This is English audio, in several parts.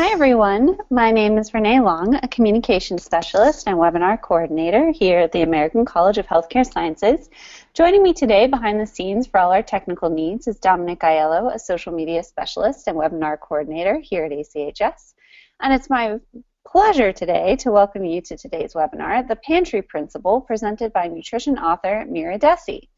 Hi everyone, my name is Renee Long, a communications specialist and webinar coordinator here at the American College of Healthcare Sciences. Joining me today behind the scenes for all our technical needs is Dominic Aiello, a social media specialist and webinar coordinator here at ACHS. And it's my pleasure today to welcome you to today's webinar, The Pantry Principle, presented by nutrition author Mira Dessy.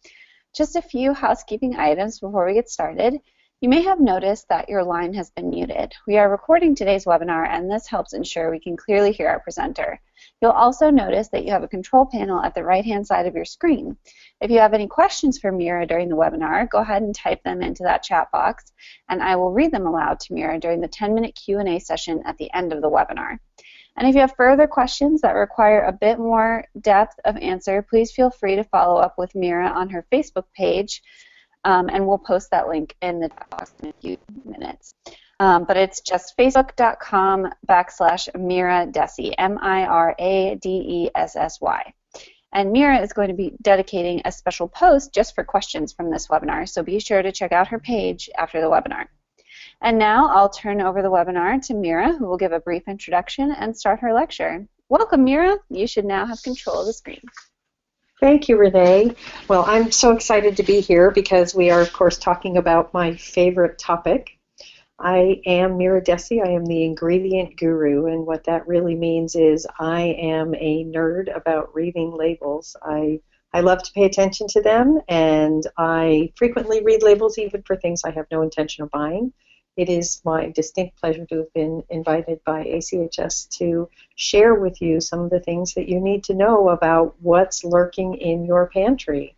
Just a few housekeeping items before we get started. You may have noticed that your line has been muted. We are recording today's webinar, and this helps ensure we can clearly hear our presenter. You'll also notice that you have a control panel at the right-hand side of your screen. If you have any questions for Mira during the webinar, go ahead and type them into that chat box, and I will read them aloud to Mira during the 10-minute Q&A session at the end of the webinar. And if you have further questions that require a bit more depth of answer, please feel free to follow up with Mira on her Facebook page. And we'll post that link in the chat box in a few minutes. But it's just facebook.com/Mira Dessy, MIRADESSY. And Mira is going to be dedicating a special post just for questions from this webinar, so be sure to check out her page after the webinar. And now I'll turn over the webinar to Mira, who will give a brief introduction and start her lecture. Welcome, Mira. You should now have control of the screen. Thank you, Renee. Well, I'm so excited to be here because we are, of course, talking about my favorite topic. I am Mira Dessy. I am the ingredient guru, and what that really means is I am a nerd about reading labels. I love to pay attention to them, and I frequently read labels even for things I have no intention of buying. It is my distinct pleasure to have been invited by ACHS to share with you some of the things that you need to know about what's lurking in your pantry.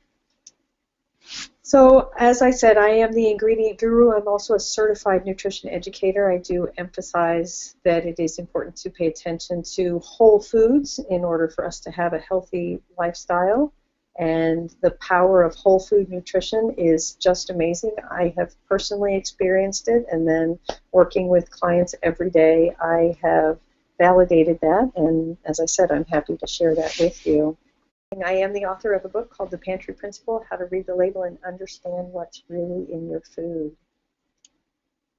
So, as I said, I am the ingredient guru. I'm also a certified nutrition educator. I do emphasize that it is important to pay attention to whole foods in order for us to have a healthy lifestyle. And the power of whole food nutrition is just amazing. I have personally experienced it, and then working with clients every day, I have validated that, and as I said, I'm happy to share that with you. I am the author of a book called The Pantry Principle, How to Read the Label and Understand What's Really in Your Food.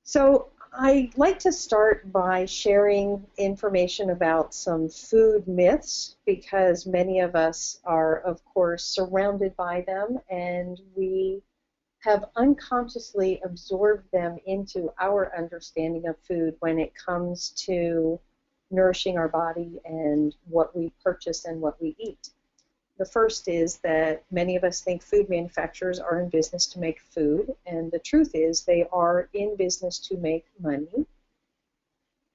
So I like to start by sharing information about some food myths because many of us are, of course, surrounded by them, and we have unconsciously absorbed them into our understanding of food when it comes to nourishing our body and what we purchase and what we eat. The first is that many of us think food manufacturers are in business to make food, and the truth is they are in business to make money.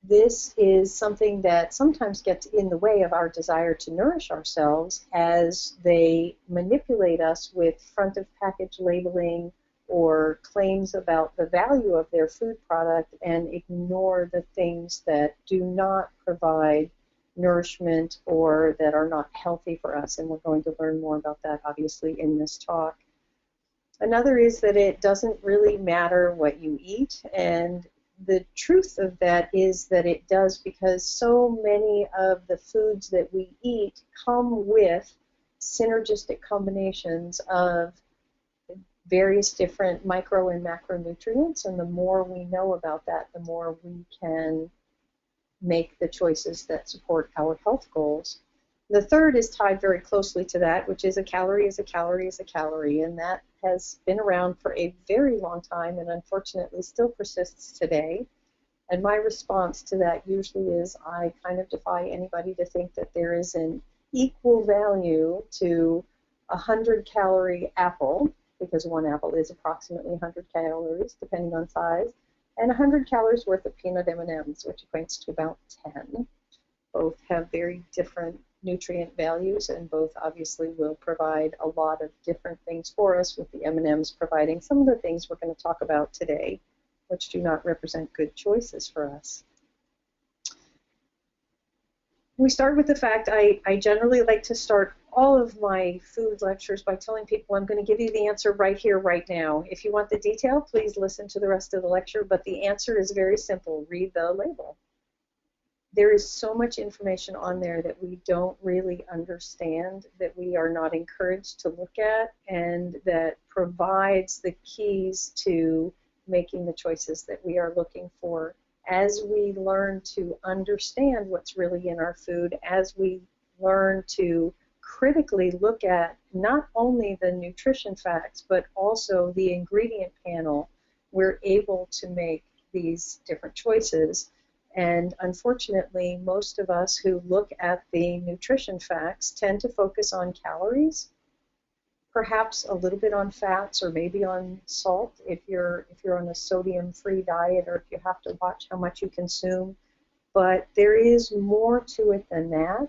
This is something that sometimes gets in the way of our desire to nourish ourselves as they manipulate us with front-of-package labeling or claims about the value of their food product and ignore the things that do not provide nourishment or that are not healthy for us, and we're going to learn more about that obviously in this talk. Another is that it doesn't really matter what you eat, and the truth of that is that it does, because so many of the foods that we eat come with synergistic combinations of various different micro and macronutrients, and the more we know about that, the more we can make the choices that support our health goals. The third is tied very closely to that, which is a calorie is a calorie is a calorie, and that has been around for a very long time and unfortunately still persists today. And my response to that usually is I kind of defy anybody to think that there is an equal value to a 100-calorie apple, because one apple is approximately 100 calories depending on size, and 100 calories worth of peanut M&Ms, which equates to about 10. Both have very different nutrient values, and both obviously will provide a lot of different things for us, with the M&Ms providing some of the things we're going to talk about today, which do not represent good choices for us. We start with the fact I generally like to start all of my food lectures by telling people I'm going to give you the answer right here, right now. If you want the detail, please listen to the rest of the lecture, but the answer is very simple. Read the label. There is so much information on there that we don't really understand, that we are not encouraged to look at, and that provides the keys to making the choices that we are looking for As we learn to understand what's really in our food, as we learn to critically look at not only the nutrition facts, but also the ingredient panel, we're able to make these different choices. And unfortunately, most of us who look at the nutrition facts tend to focus on calories, perhaps a little bit on fats or maybe on salt if you're on a sodium-free diet, or if you have to watch how much you consume. But there is more to it than that.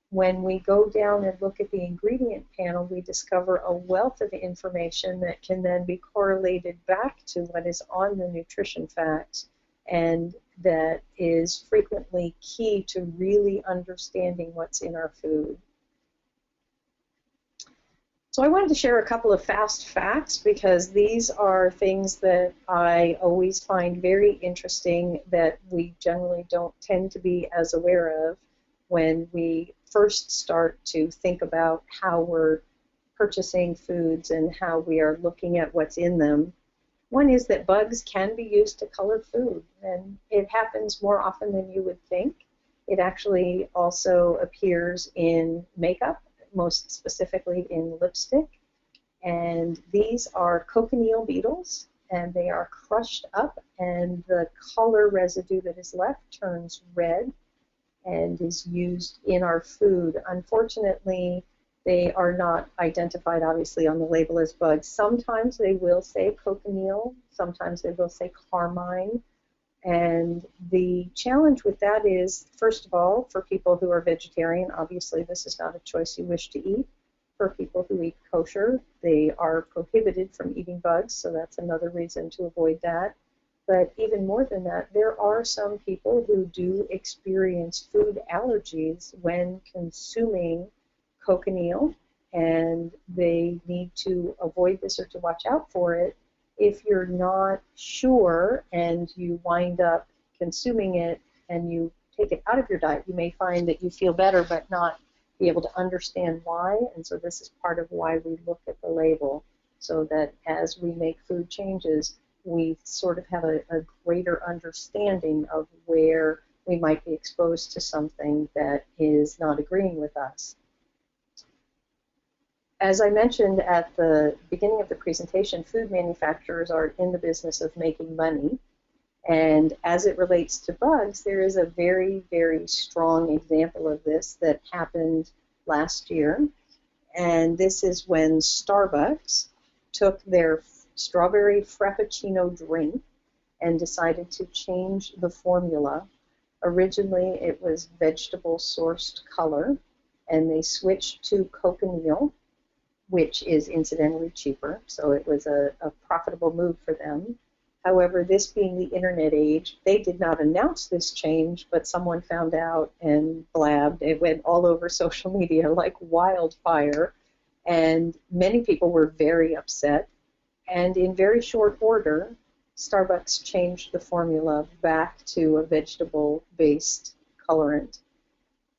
When we go down and look at the ingredient panel, we discover a wealth of information that can then be correlated back to what is on the nutrition facts, and that is frequently key to really understanding what's in our food. So I wanted to share a couple of fast facts because these are things that I always find very interesting that we generally don't tend to be as aware of when we first start to think about how we're purchasing foods and how we are looking at what's in them. One is that bugs can be used to color food, and it happens more often than you would think. It actually also appears in makeup, most specifically in lipstick. And these are cochineal beetles, and they are crushed up, and the color residue that is left turns red and is used in our food. Unfortunately, they are not identified, obviously, on the label as bugs. Sometimes they will say cochineal, sometimes they will say carmine. And the challenge with that is, first of all, for people who are vegetarian, obviously this is not a choice you wish to eat. For people who eat kosher, they are prohibited from eating bugs, so that's another reason to avoid that. But even more than that, there are some people who do experience food allergies when consuming cochineal, and they need to avoid this or to watch out for it. If you're not sure and you wind up consuming it and you take it out of your diet, you may find that you feel better but not be able to understand why. And so this is part of why we look at the label, so that as we make food changes, we sort of have a greater understanding of where we might be exposed to something that is not agreeing with us. As I mentioned at the beginning of the presentation, food manufacturers are in the business of making money. And as it relates to bugs, there is a very, very strong example of this that happened last year. And this is when Starbucks took their strawberry frappuccino drink and decided to change the formula. Originally, it was vegetable-sourced color, and they switched to cochineal, which is incidentally cheaper, so it was a profitable move for them. However, this being the internet age, they did not announce this change, but someone found out and blabbed. It went all over social media like wildfire, and many people were very upset. And in very short order, Starbucks changed the formula back to a vegetable-based colorant.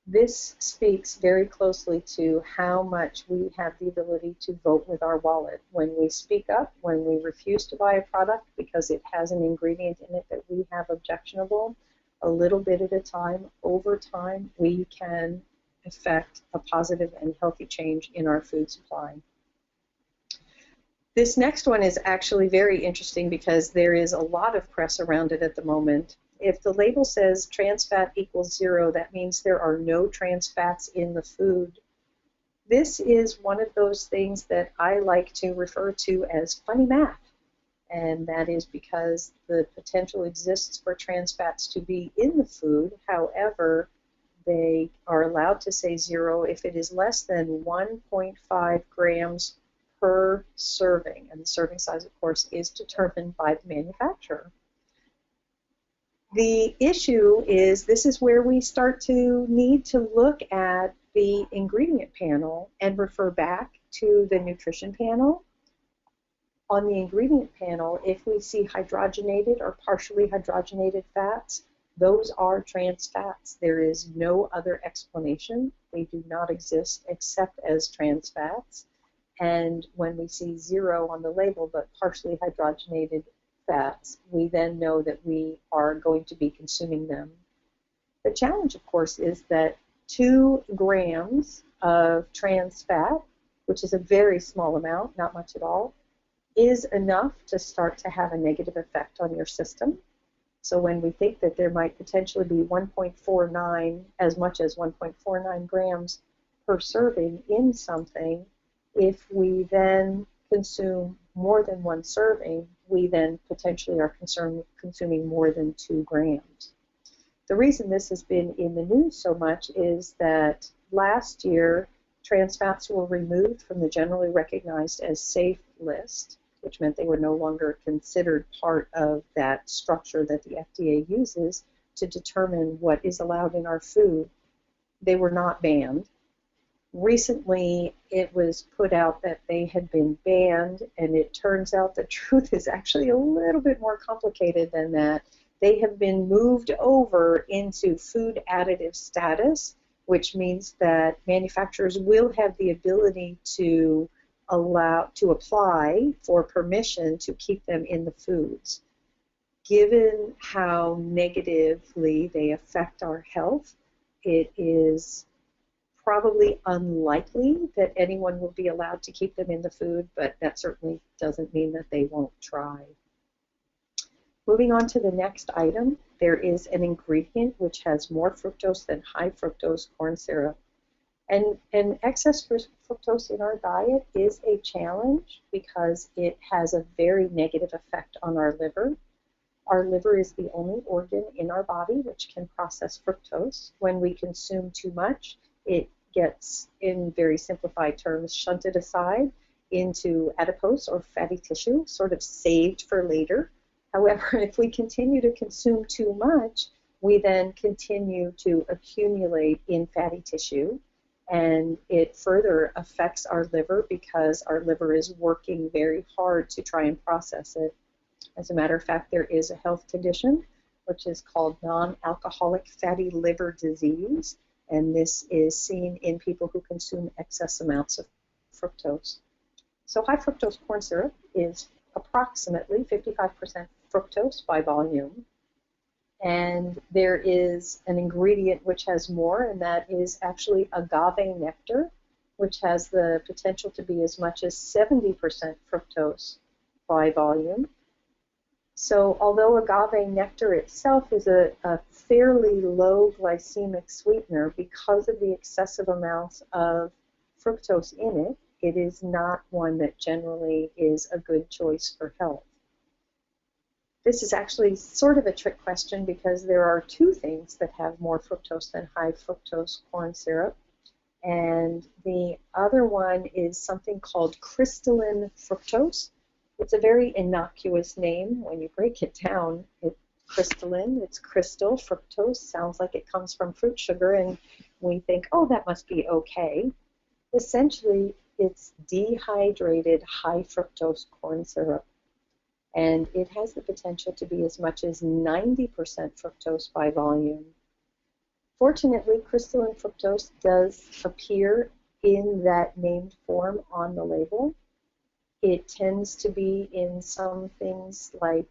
This speaks very closely to how much we have the ability to vote with our wallet. When we speak up, when we refuse to buy a product because it has an ingredient in it that we have objectionable, a little bit at a time, over time, we can effect a positive and healthy change in our food supply. This next one is actually very interesting because there is a lot of press around it at the moment. If the label says trans fat equals 0, that means there are no trans fats in the food. This is one of those things that I like to refer to as funny math. And that is because the potential exists for trans fats to be in the food. However, they are allowed to say 0 if it is less than 1.5 grams per serving. And the serving size, of course, is determined by the manufacturer. The issue is, this is where we start to need to look at the ingredient panel and refer back to the nutrition panel. On the ingredient panel, if we see hydrogenated or partially hydrogenated fats, those are trans fats. There is no other explanation. They do not exist except as trans fats. And when we see 0 on the label but partially hydrogenated fats, we then know that we are going to be consuming them. The challenge, of course, is that 2 grams of trans fat, which is a very small amount, not much at all, is enough to start to have a negative effect on your system. So when we think that there might potentially be 1.49, as much as 1.49 grams per serving in something, if we then consume more than 1 serving, we then potentially are consuming more than 2 grams. The reason this has been in the news so much is that last year, trans fats were removed from the generally recognized as safe list, which meant they were no longer considered part of that structure that the FDA uses to determine what is allowed in our food. They were not banned. Recently, it was put out that they had been banned, and it turns out the truth is actually a little bit more complicated than that. They have been moved over into food additive status, which means that manufacturers will have the ability to apply for permission to keep them in the foods. Given how negatively they affect our health, it is probably unlikely that anyone will be allowed to keep them in the food, but that certainly doesn't mean that they won't try. Moving on to the next item, there is an ingredient which has more fructose than high fructose corn syrup. And excess fructose in our diet is a challenge because it has a very negative effect on our liver. Our liver is the only organ in our body which can process fructose. When we consume too much, it gets, in very simplified terms, shunted aside into adipose or fatty tissue, sort of saved for later. However, if we continue to consume too much, we then continue to accumulate in fatty tissue, and it further affects our liver because our liver is working very hard to try and process it. As a matter of fact, there is a health condition which is called non-alcoholic fatty liver disease, and this is seen in people who consume excess amounts of fructose. So high fructose corn syrup is approximately 55% fructose by volume, and there is an ingredient which has more, and that is actually agave nectar, which has the potential to be as much as 70% fructose by volume. So although agave nectar itself is a fairly low glycemic sweetener, because of the excessive amounts of fructose in it, it is not one that generally is a good choice for health. This is actually sort of a trick question because there are 2 things that have more fructose than high fructose corn syrup. And the other one is something called crystalline fructose. It's a very innocuous name. When you break it down, it's crystalline, it's crystal. Fructose sounds like it comes from fruit sugar, and we think, oh, that must be okay. Essentially, it's dehydrated high fructose corn syrup, and it has the potential to be as much as 90% fructose by volume. Fortunately, crystalline fructose does appear in that named form on the label. It tends to be in some things like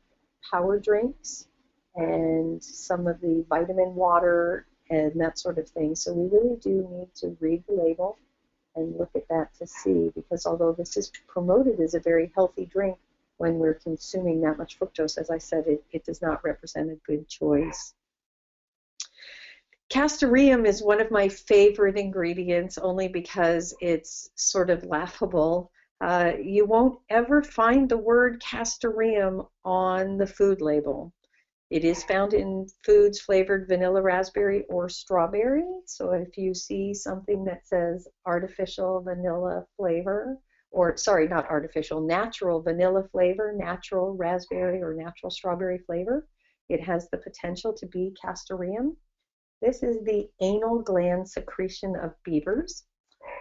power drinks and some of the vitamin water and that sort of thing. So we really do need to read the label and look at that to see, because although this is promoted as a very healthy drink, when we're consuming that much fructose, as I said, it does not represent a good choice. Castoreum is one of my favorite ingredients only because it's sort of laughable. You won't ever find the word castoreum on the food label. It is found in foods flavored vanilla raspberry or strawberry. So if you see something that says artificial vanilla flavor, or sorry, not artificial, natural vanilla flavor, natural raspberry or natural strawberry flavor, it has the potential to be castoreum. This is the anal gland secretion of beavers.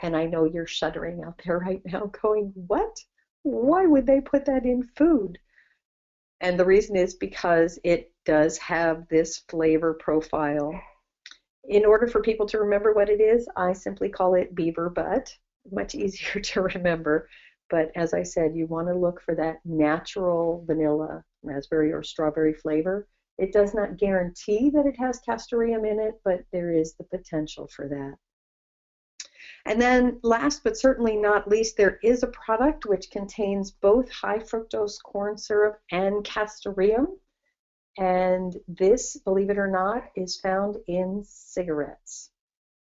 And I know you're shuddering out there right now going, what? Why would they put that in food? And the reason is because it does have this flavor profile. In order for people to remember what it is, I simply call it beaver butt. Much easier to remember. But as I said, you want to look for that natural vanilla, raspberry, or strawberry flavor. It does not guarantee that it has castoreum in it, but there is the potential for that. And then last but certainly not least, there is a product which contains both high fructose corn syrup and castoreum. And this, believe it or not, is found in cigarettes.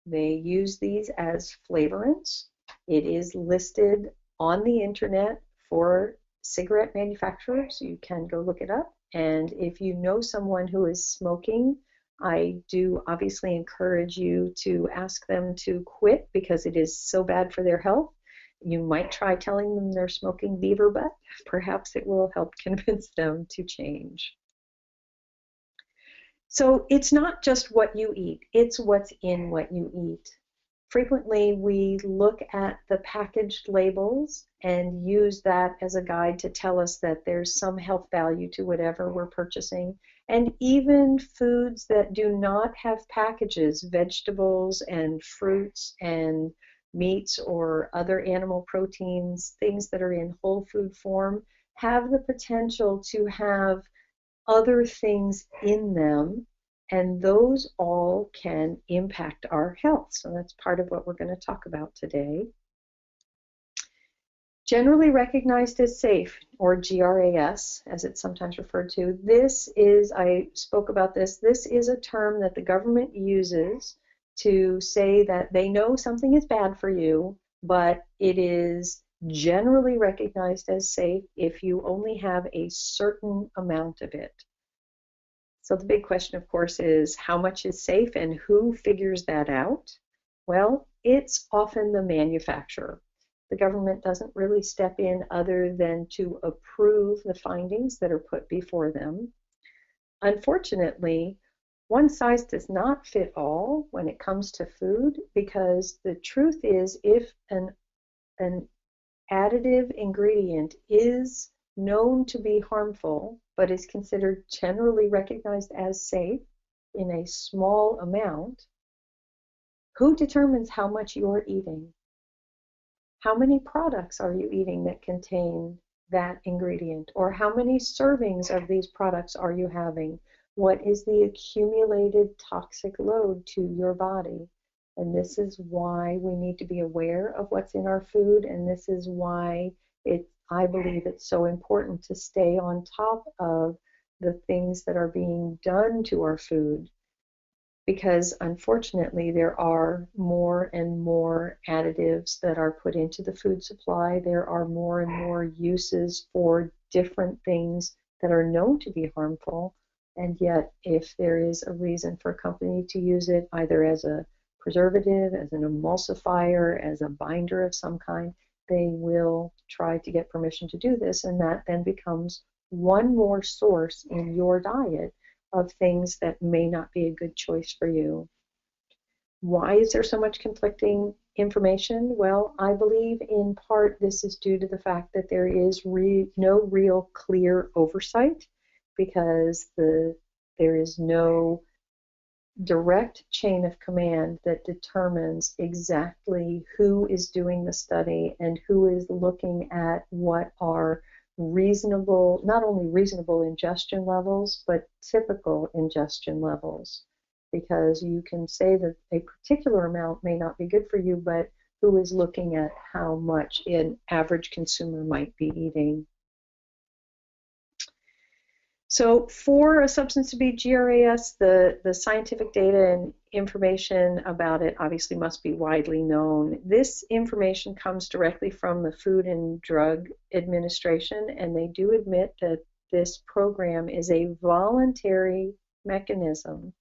They use these as flavorants. It is listed on the internet for cigarette manufacturers. You can go look it up. And if you know someone who is smoking, I do obviously encourage you to ask them to quit because it is so bad for their health. You might try telling them they're smoking beaver butt. Perhaps it will help convince them to change. So it's not just what you eat, it's what's in what you eat. Frequently, we look at the packaged labels and use that as a guide to tell us that there's some health value to whatever we're purchasing. And even foods that do not have packages, vegetables and fruits and meats or other animal proteins, things that are in whole food form, have the potential to have other things in them, and those all can impact our health. So that's part of what we're going to talk about today. Generally recognized as safe, or GRAS, as it's sometimes referred to, this is, I spoke about this is a term that the government uses to say that they know something is bad for you, but it is generally recognized as safe if you only have a certain amount of it. So the big question, of course, is how much is safe and who figures that out? Well, it's often the manufacturer. The government doesn't really step in other than to approve the findings that are put before them. Unfortunately, one size does not fit all when it comes to food, because the truth is, if an additive ingredient is known to be harmful but is considered generally recognized as safe in a small amount, who determines how much you're eating? How many products are you eating that contain that ingredient? Or how many servings of these products are you having? What is the accumulated toxic load to your body? And this is why we need to be aware of what's in our food, and this is why I believe it's so important to stay on top of the things that are being done to our food, because unfortunately there are more and more additives that are put into the food supply. There are more and more uses for different things that are known to be harmful, and yet if there is a reason for a company to use it either as a preservative, as an emulsifier, as a binder of some kind, they will try to get permission to do this, and that then becomes one more source in your diet of things that may not be a good choice for you. Why is there so much conflicting information? Well, I believe in part this is due to the fact that there is no real clear oversight, because there is no direct chain of command that determines exactly who is doing the study and who is looking at what are reasonable, not only reasonable ingestion levels, but typical ingestion levels. Because you can say that a particular amount may not be good for you, but who is looking at how much an average consumer might be eating? So for a substance to be GRAS, the scientific data and information about it obviously must be widely known. This information comes directly from the Food and Drug Administration, and they do admit that this program is a voluntary mechanism.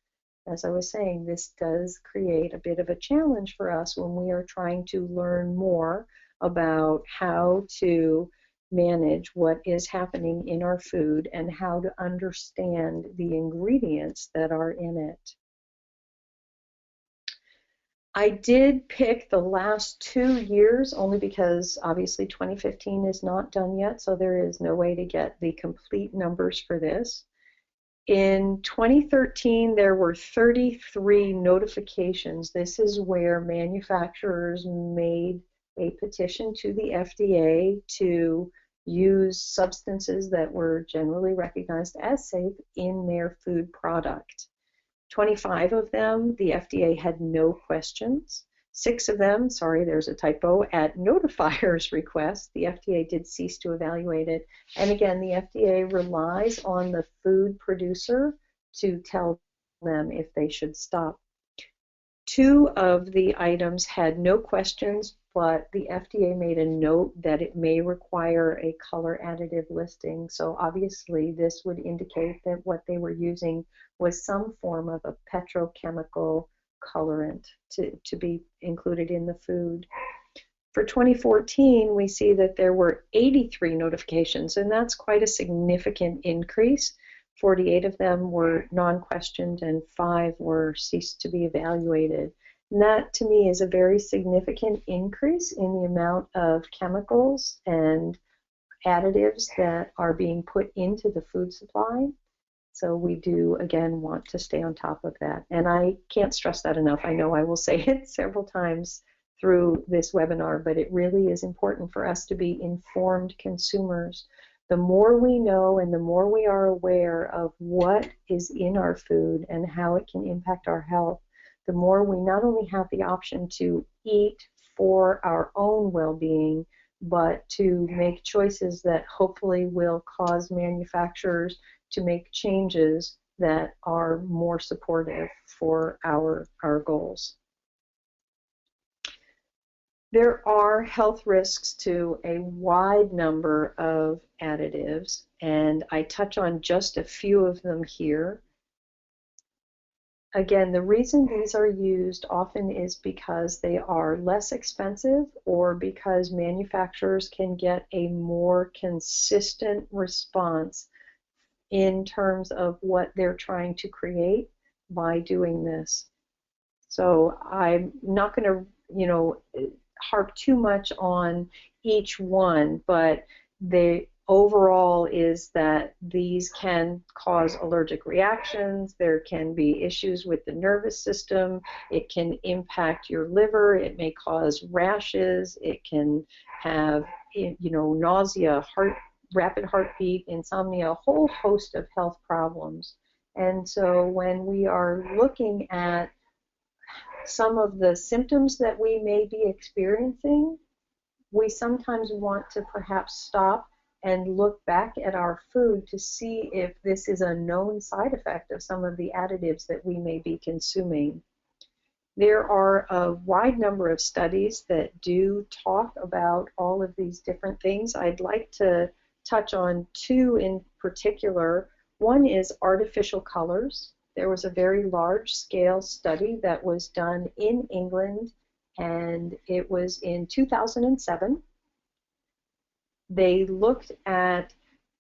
As I was saying, this does create a bit of a challenge for us when we are trying to learn more about how to manage what is happening in our food and how to understand the ingredients that are in it. I did pick the last 2 years only because obviously 2015 is not done yet, so there is no way to get the complete numbers for this. In 2013, there were 33 notifications. This is where manufacturers made a petition to the FDA to use substances that were generally recognized as safe in their food product. 25 of them, the FDA had no questions. 6 of them, sorry, there's a typo, at notifier's request, the FDA did cease to evaluate it. And again, the FDA relies on the food producer to tell them if they should stop. 2 of the items had no questions, but the FDA made a note that it may require a color additive listing. So obviously this would indicate that what they were using was some form of a petrochemical colorant to be included in the food. For 2014, we see that there were 83 notifications, and that's quite a significant increase. 48 of them were non-questioned and 5 were ceased to be evaluated. And that, to me, is a very significant increase in the amount of chemicals and additives that are being put into the food supply. So we do, again, want to stay on top of that. And I can't stress that enough. I know I will say it several times through this webinar, but it really is important for us to be informed consumers. The more we know and the more we are aware of what is in our food and how it can impact our health, the more we not only have the option to eat for our own well-being, but to make choices that hopefully will cause manufacturers to make changes that are more supportive for our goals. There are health risks to a wide number of additives, and I touch on just a few of them here. Again, the reason these are used often is because they are less expensive or because manufacturers can get a more consistent response in terms of what they're trying to create by doing this. So I'm not going to, harp too much on each one, but the overall is that these can cause allergic reactions. There can be issues with the nervous system. It can impact your liver. It may cause rashes. It can have, nausea, rapid heartbeat, insomnia, a whole host of health problems. And so when we are looking at some of the symptoms that we may be experiencing, we sometimes want to perhaps stop and look back at our food to see if this is a known side effect of some of the additives that we may be consuming. There are a wide number of studies that do talk about all of these different things. I'd like to touch on 2 in particular. One is artificial colors. There was a very large-scale study that was done in England, and it was in 2007. They looked at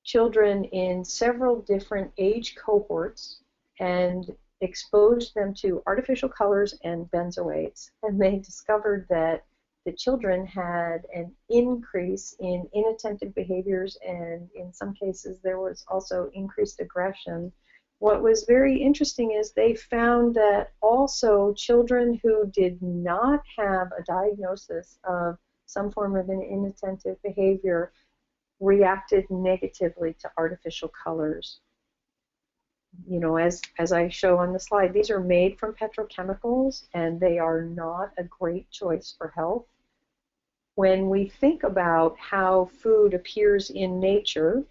children in several different age cohorts and exposed them to artificial colors and benzoates, and they discovered that the children had an increase in inattentive behaviors, and in some cases there was also increased aggression. What was very interesting is they found that also children who did not have a diagnosis of some form of an inattentive behavior reacted negatively to artificial colors. As I show on the slide, these are made from petrochemicals, and they are not a great choice for health. When we think about how food appears in nature,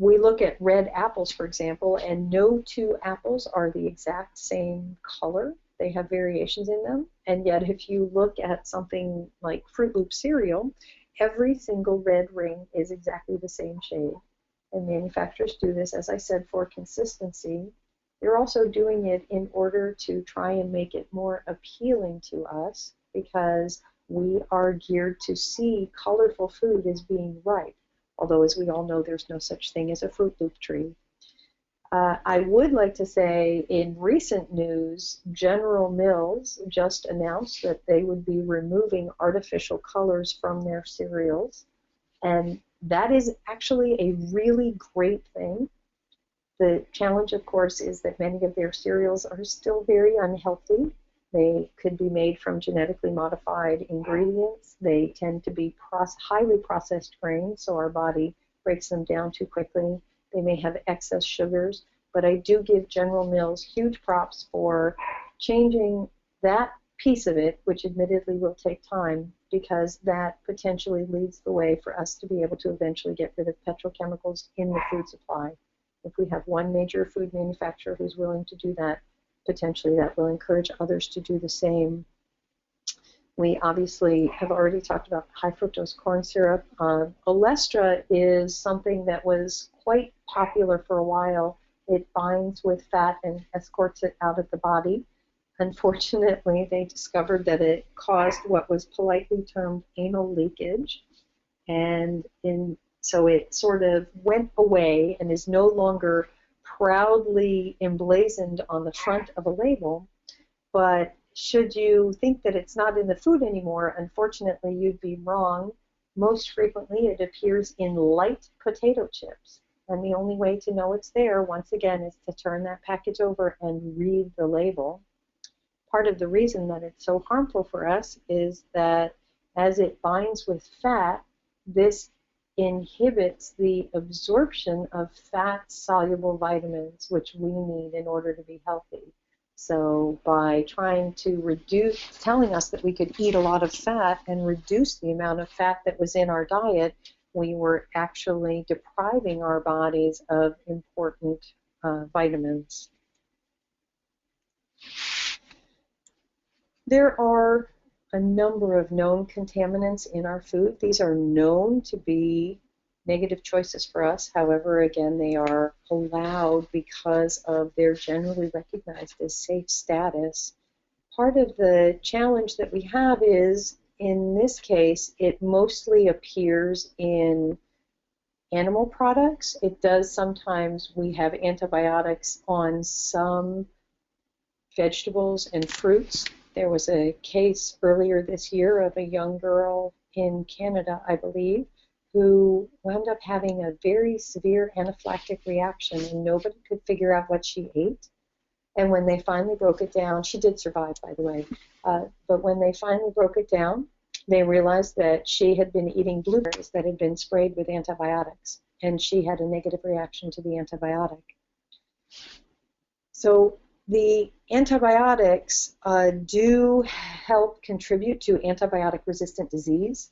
we look at red apples, for example, and no 2 apples are the exact same color. They have variations in them. And yet, if you look at something like Fruit Loop cereal, every single red ring is exactly the same shade. And manufacturers do this, as I said, for consistency. They're also doing it in order to try and make it more appealing to us, because we are geared to see colorful food as being right. Although, as we all know, there's no such thing as a Fruit Loop tree. I would like to say, in recent news, General Mills just announced that they would be removing artificial colors from their cereals, and that is actually a really great thing. The challenge, of course, is that many of their cereals are still very unhealthy, They could be made from genetically modified ingredients. They tend to be highly processed grains, so our body breaks them down too quickly. They may have excess sugars, but I do give General Mills huge props for changing that piece of it, which admittedly will take time, because that potentially leads the way for us to be able to eventually get rid of petrochemicals in the food supply. If we have one major food manufacturer who's willing to do that, potentially that will encourage others to do the same. We obviously have already talked about high fructose corn syrup. Olestra is something that was quite popular for a while. It binds with fat and escorts it out of the body. Unfortunately, they discovered that it caused what was politely termed anal leakage, and so it sort of went away and is no longer proudly emblazoned on the front of a label. But should you think that it's not in the food anymore, unfortunately, you'd be wrong. Most frequently, it appears in light potato chips. And the only way to know it's there, once again, is to turn that package over and read the label. Part of the reason that it's so harmful for us is that as it binds with fat, this inhibits the absorption of fat-soluble vitamins, which we need in order to be healthy. So by trying to reduce, telling us that we could eat a lot of fat and reduce the amount of fat that was in our diet, we were actually depriving our bodies of important vitamins. There are a number of known contaminants in our food. These are known to be negative choices for us. However, again, they are allowed because of their generally recognized as safe status. Part of the challenge that we have is, in this case, it mostly appears in animal products. It does sometimes, we have antibiotics on some vegetables and fruits. There was a case earlier this year of a young girl in Canada, I believe, who wound up having a very severe anaphylactic reaction, and nobody could figure out what she ate. And when they finally broke it down, she did survive, by the way, but when they finally broke it down, they realized that she had been eating blueberries that had been sprayed with antibiotics, and she had a negative reaction to the antibiotic. So the antibiotics do help contribute to antibiotic-resistant disease.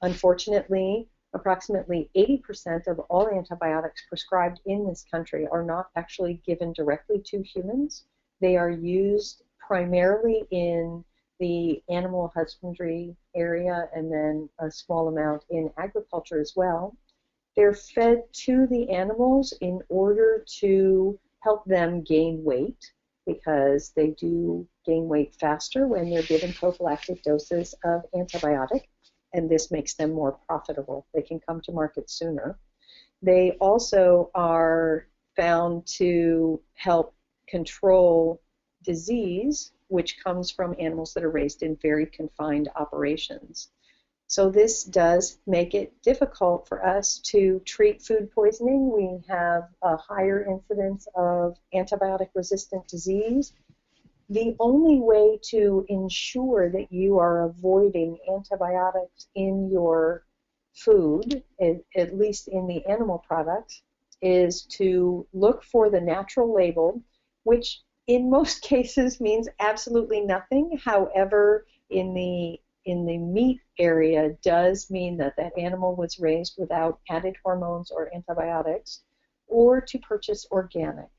Unfortunately, approximately 80% of all antibiotics prescribed in this country are not actually given directly to humans. They are used primarily in the animal husbandry area and then a small amount in agriculture as well. They're fed to the animals in order to help them gain weight, because they do gain weight faster when they're given prophylactic doses of antibiotic, and this makes them more profitable. They can come to market sooner. They also are found to help control disease, which comes from animals that are raised in very confined operations. So this does make it difficult for us to treat food poisoning. We have a higher incidence of antibiotic-resistant disease. The only way to ensure that you are avoiding antibiotics in your food, at least in the animal products, is to look for the natural label, which in most cases means absolutely nothing. However, in the meat area does mean that that animal was raised without added hormones or antibiotics, or to purchase organic.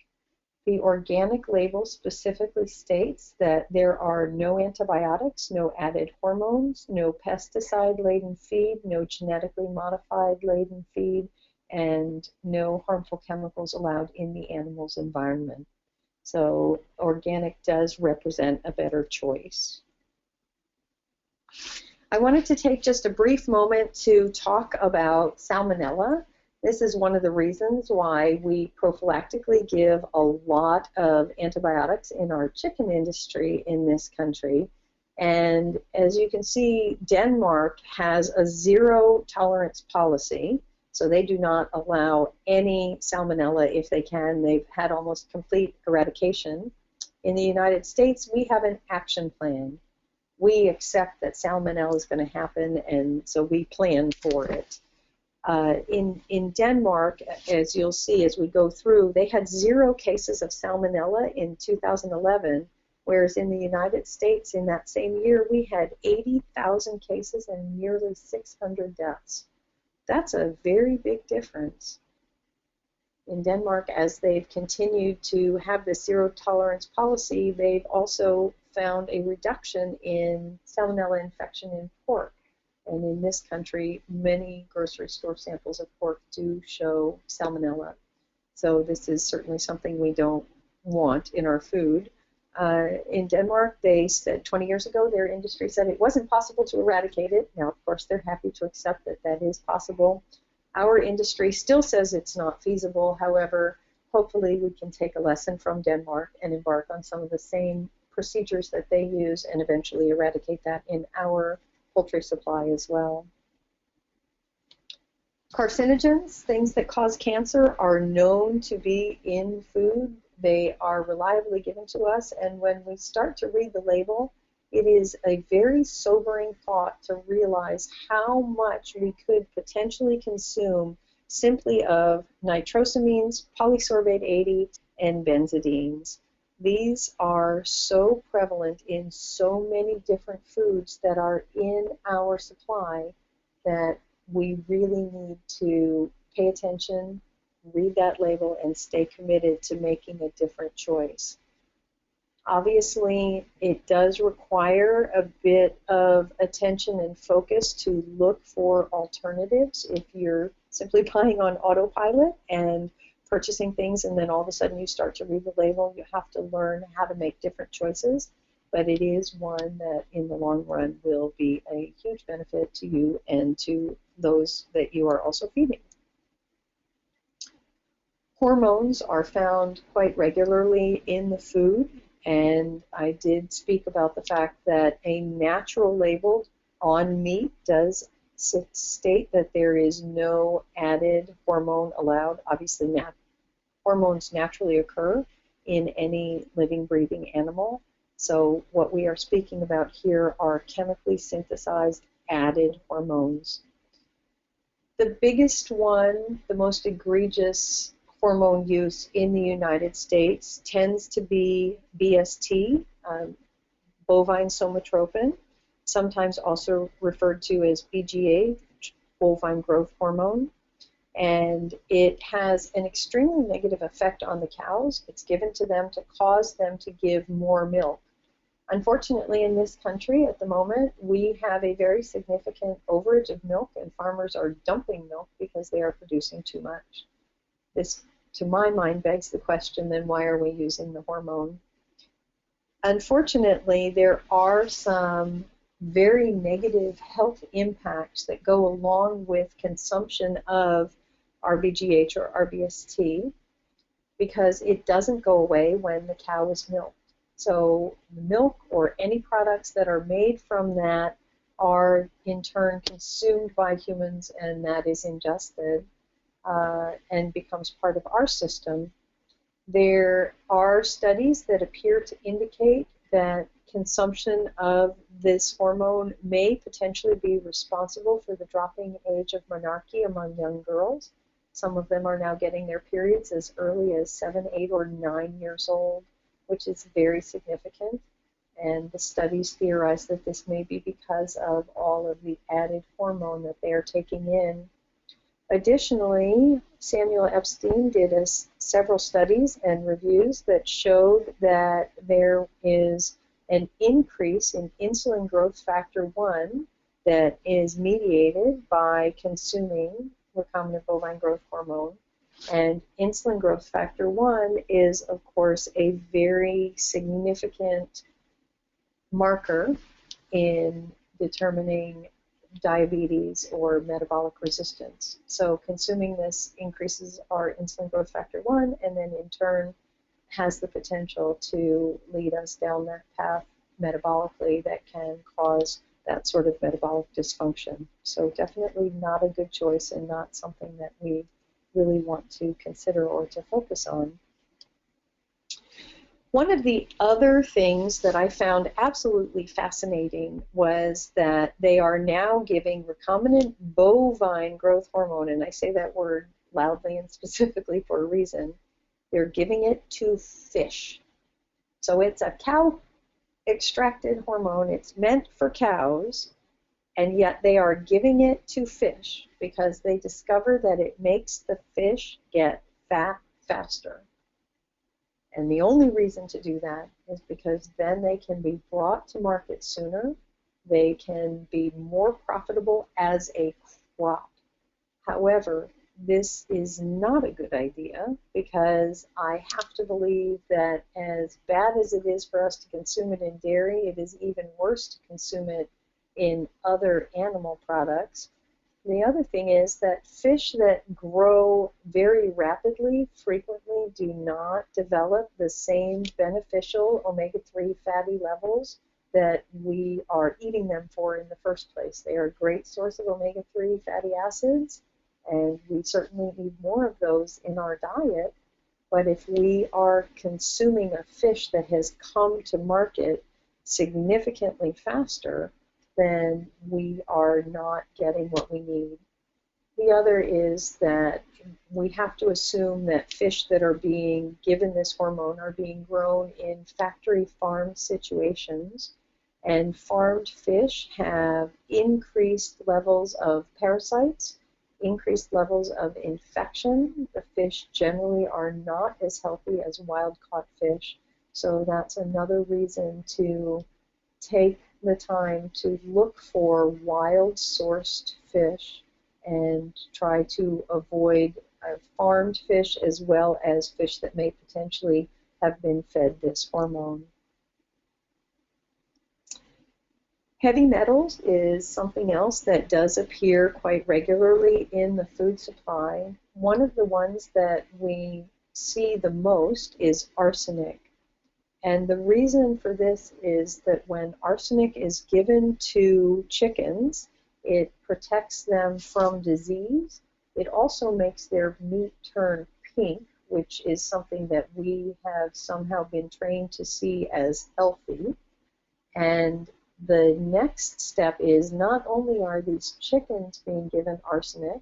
The organic label specifically states that there are no antibiotics, no added hormones, no pesticide-laden feed, no genetically modified-laden feed, and no harmful chemicals allowed in the animal's environment. So organic does represent a better choice. I wanted to take just a brief moment to talk about salmonella. This is one of the reasons why we prophylactically give a lot of antibiotics in our chicken industry in this country. And as you can see, Denmark has a zero tolerance policy, so they do not allow any salmonella if they can. They've had almost complete eradication. In the United States, we have an action plan. We accept that salmonella is going to happen, and so we plan for it. In Denmark, as you'll see as we go through, they had 0 cases of salmonella in 2011, whereas in the United States in that same year, we had 80,000 cases and nearly 600 deaths. That's a very big difference. In Denmark, as they've continued to have this zero tolerance policy, they've also found a reduction in salmonella infection in pork. And in this country, many grocery store samples of pork do show salmonella. So this is certainly something we don't want in our food. In Denmark, they said 20 years ago, their industry said it wasn't possible to eradicate it. Now, of course, they're happy to accept that that is possible. Our industry still says it's not feasible. However, hopefully we can take a lesson from Denmark and embark on some of the same procedures that they use and eventually eradicate that in our poultry supply as well. Carcinogens, things that cause cancer, are known to be in food. They are reliably given to us, and when we start to read the label, it is a very sobering thought to realize how much we could potentially consume simply of nitrosamines, polysorbate 80, and benzodines. These are so prevalent in so many different foods that are in our supply that we really need to pay attention, read that label, and stay committed to making a different choice. Obviously, it does require a bit of attention and focus to look for alternatives. If you're simply buying on autopilot and purchasing things and then all of a sudden you start to read the label, you have to learn how to make different choices. But it is one that in the long run will be a huge benefit to you and to those that you are also feeding. Hormones are found quite regularly in the food, and I did speak about the fact that a natural label on meat does state that there is no added hormone allowed. Obviously, hormones naturally occur in any living, breathing animal. So what we are speaking about here are chemically synthesized added hormones. The biggest one, the most egregious hormone use in the United States tends to be BST, bovine somatropin, sometimes also referred to as BGA, bovine growth hormone. And it has an extremely negative effect on the cows. It's given to them to cause them to give more milk. Unfortunately, in this country at the moment, we have a very significant overage of milk, and farmers are dumping milk because they are producing too much. This, to my mind, begs the question, then why are we using the hormone? Unfortunately, there are some very negative health impacts that go along with consumption of RBGH or RBST because it doesn't go away when the cow is milked. So milk or any products that are made from that are in turn consumed by humans, and that is ingested and becomes part of our system. There are studies that appear to indicate that consumption of this hormone may potentially be responsible for the dropping age of menarche among young girls. Some of them are now getting their periods as early as 7, 8, or 9 years old, which is very significant. And the studies theorize that this may be because of all of the added hormone that they are taking in. Additionally, Samuel Epstein did several studies and reviews that showed that there is an increase in insulin growth factor 1 that is mediated by consuming recombinant bovine growth hormone. And insulin growth factor 1 is, of course, a very significant marker in determining diabetes or metabolic resistance. So consuming this increases our insulin growth factor 1 and then in turn has the potential to lead us down that path metabolically that can cause that sort of metabolic dysfunction. So definitely not a good choice and not something that we really want to consider or to focus on. One of the other things that I found absolutely fascinating was that they are now giving recombinant bovine growth hormone, and I say that word loudly and specifically for a reason. They're giving it to fish. So it's a cow extracted hormone. It's meant for cows, and yet they are giving it to fish because they discover that it makes the fish get fat faster. And the only reason to do that is because then they can be brought to market sooner. They can be more profitable as a crop. However, this is not a good idea because I have to believe that as bad as it is for us to consume it in dairy, it is even worse to consume it in other animal products. The other thing is that fish that grow very rapidly frequently do not develop the same beneficial omega-3 fatty levels that we are eating them for in the first place. They are a great source of omega-3 fatty acids, and we certainly need more of those in our diet. But if we are consuming a fish that has come to market significantly faster, then we are not getting what we need. The other is that we have to assume that fish that are being given this hormone are being grown in factory farm situations, and farmed fish have increased levels of parasites, increased levels of infection. The fish generally are not as healthy as wild-caught fish, so that's another reason to take the time to look for wild-sourced fish and try to avoid farmed fish as well as fish that may potentially have been fed this hormone. Heavy metals is something else that does appear quite regularly in the food supply. One of the ones that we see the most is arsenic. And the reason for this is that when arsenic is given to chickens, it protects them from disease. It also makes their meat turn pink, which is something that we have somehow been trained to see as healthy. And the next step is not only are these chickens being given arsenic,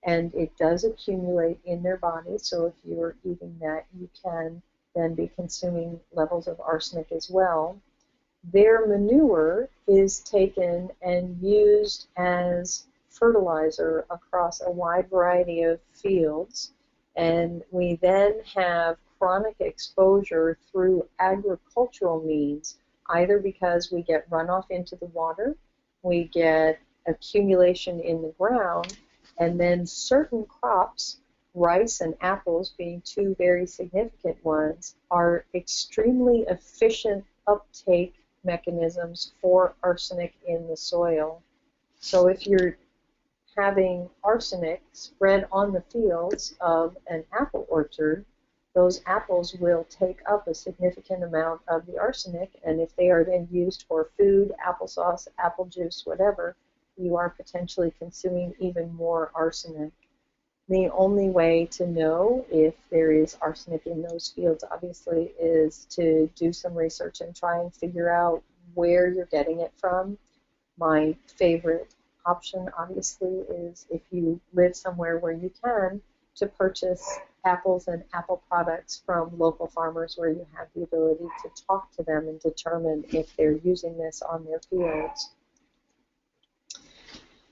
and it does accumulate in their body, so if you're eating that, you can then be consuming levels of arsenic as well. Their manure is taken and used as fertilizer across a wide variety of fields, and we then have chronic exposure through agricultural means, either because we get runoff into the water, we get accumulation in the ground, and then certain crops, rice and apples being two very significant ones, are extremely efficient uptake mechanisms for arsenic in the soil. So if you're having arsenic spread on the fields of an apple orchard, those apples will take up a significant amount of the arsenic, and if they are then used for food, applesauce, apple juice, whatever, you are potentially consuming even more arsenic. The only way to know if there is arsenic in those fields, obviously, is to do some research and try and figure out where you're getting it from. My favorite option, obviously, is if you live somewhere where you can, to purchase apples and apple products from local farmers where you have the ability to talk to them and determine if they're using this on their fields.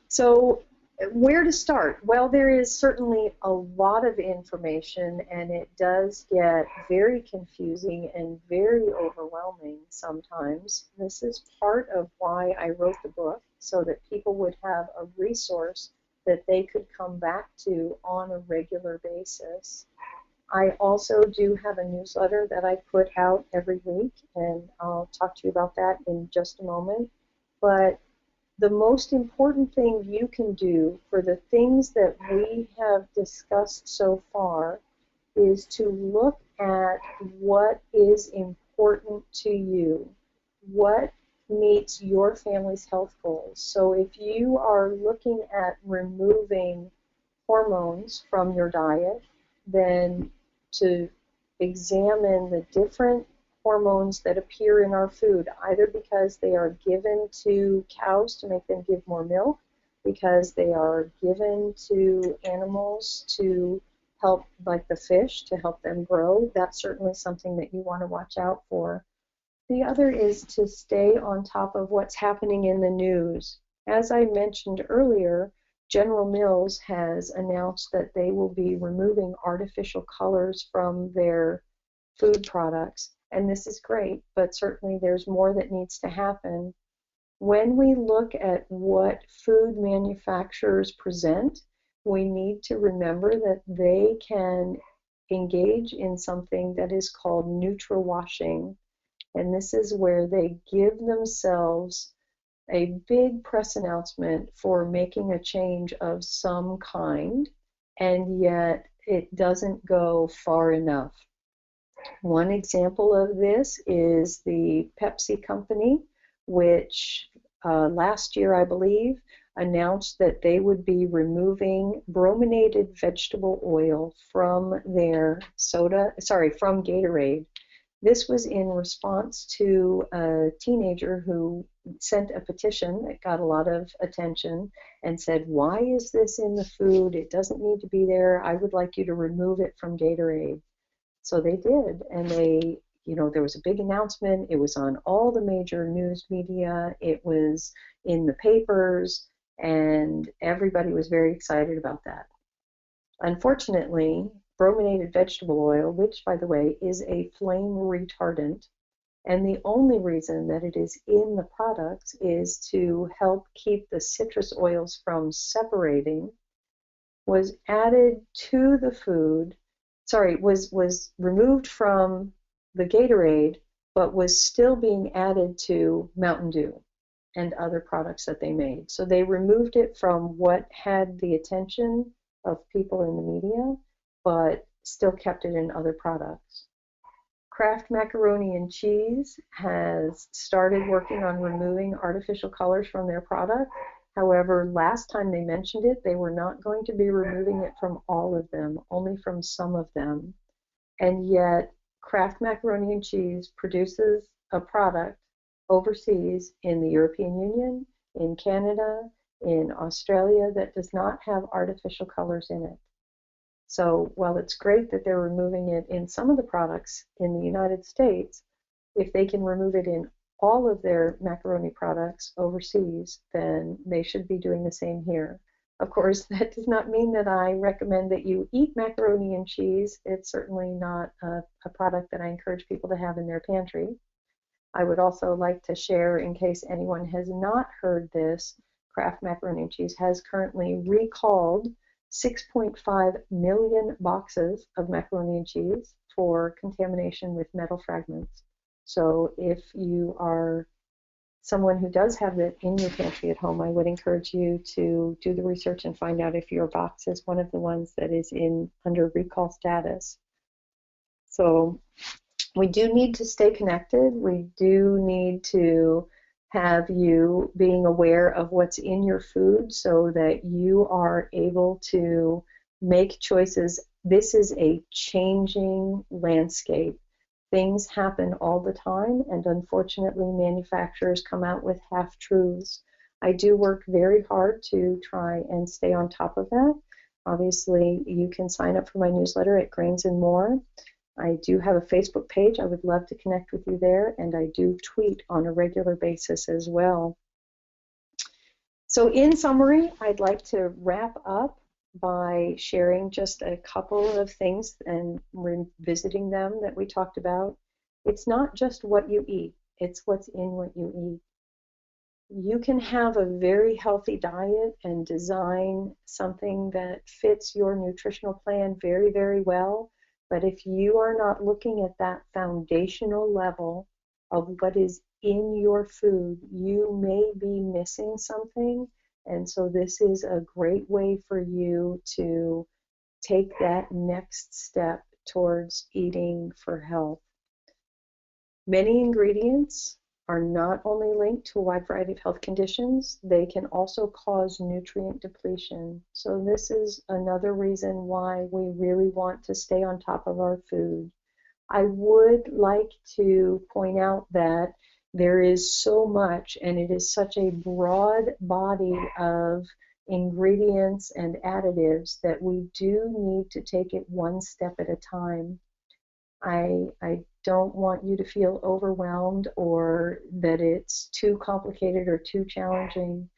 So where to start? Well, there is certainly a lot of information, and it does get very confusing and very overwhelming sometimes. This is part of why I wrote the book, so that people would have a resource that they could come back to on a regular basis. I also do have a newsletter that I put out every week, and I'll talk to you about that in just a moment. But the most important thing you can do for the things that we have discussed so far is to look at what is important to you, what meets your family's health goals. So if you are looking at removing hormones from your diet, then to examine the different hormones that appear in our food, either because they are given to cows to make them give more milk, because they are given to animals to help, like the fish, to help them grow. That's certainly something that you want to watch out for. The other is to stay on top of what's happening in the news. As I mentioned earlier, General Mills has announced that they will be removing artificial colors from their food products, and this is great, but certainly there's more that needs to happen. When we look at what food manufacturers present, we need to remember that they can engage in something that is called neutral washing, and this is where they give themselves a big press announcement for making a change of some kind, and yet it doesn't go far enough. One example of this is the Pepsi company, which last year, I believe, announced that they would be removing brominated vegetable oil from their from Gatorade. This was in response to a teenager who sent a petition that got a lot of attention and said, "Why is this in the food? It doesn't need to be there. I would like you to remove it from Gatorade." So they did, and there was a big announcement. It was on all the major news media. It was in the papers, and everybody was very excited about that. Unfortunately, brominated vegetable oil, which, by the way, is a flame retardant, and the only reason that it is in the products is to help keep the citrus oils from separating, was added to the food, was removed from the Gatorade, but was still being added to Mountain Dew and other products that they made. So they removed it from what had the attention of people in the media, but still kept it in other products. Kraft Macaroni and Cheese has started working on removing artificial colors from their product. However, last time they mentioned it, they were not going to be removing it from all of them, only from some of them. And yet, Kraft Macaroni and Cheese produces a product overseas in the European Union, in Canada, in Australia that does not have artificial colors in it. So while it's great that they're removing it in some of the products in the United States, if they can remove it in all of their macaroni products overseas, then they should be doing the same here. Of course, that does not mean that I recommend that you eat macaroni and cheese. It's certainly not a product that I encourage people to have in their pantry. I would also like to share, in case anyone has not heard this, Kraft Macaroni and Cheese has currently recalled 6.5 million boxes of macaroni and cheese for contamination with metal fragments. So if you are someone who does have that in your pantry at home, I would encourage you to do the research and find out if your box is one of the ones that is under recall status. So we do need to stay connected. We do need to have you being aware of what's in your food so that you are able to make choices. This is a changing landscape. Things happen all the time, and unfortunately, manufacturers come out with half-truths. I do work very hard to try and stay on top of that. Obviously, you can sign up for my newsletter at Grains and More. I do have a Facebook page. I would love to connect with you there, and I do tweet on a regular basis as well. So in summary, I'd like to wrap up by sharing just a couple of things and revisiting them that we talked about. It's not just what you eat, it's what's in what you eat. You can have a very healthy diet and design something that fits your nutritional plan very, very well. But if you are not looking at that foundational level of what is in your food, you may be missing something. And so this is a great way for you to take that next step towards eating for health. Many ingredients are not only linked to a wide variety of health conditions, they can also cause nutrient depletion. So this is another reason why we really want to stay on top of our food. I would like to point out that there is so much, and it is such a broad body of ingredients and additives that we do need to take it one step at a time. I don't want you to feel overwhelmed or that it's too complicated or too challenging.